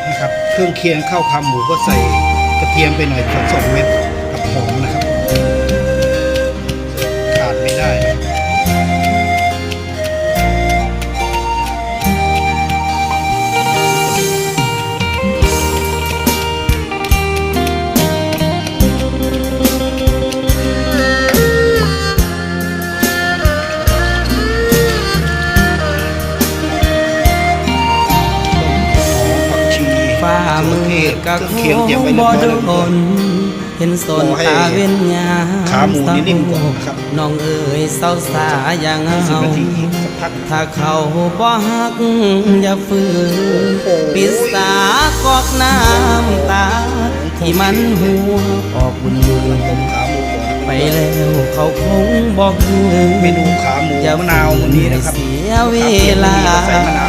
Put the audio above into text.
นะครับเครื่องเคียงข้าวขาหมูก็ใส่กระเทียมไปหน่อย2 เม็ดกับหอมนะครับขาดไม่ได้นะฟ้ามืดกะคงบ่โดนเห็นสนตาเว้นยา ขาหมูนี่นิ่มกว่านะครับ น้องเอ๋ยเศร้าสาอย่างเอา 10 นาทีสักพัก ถ้าเขาบ่ฮักอย่าฝืนปิดสากอกน้ำตาที่มันหัวออกบุญมือ ขาหมูก่อน ไปแล้วเขาคงบอกคืน เมนูขาหมู อย่ มะนาววันนี้นะครับ เสียเวลา ใส่มะนาว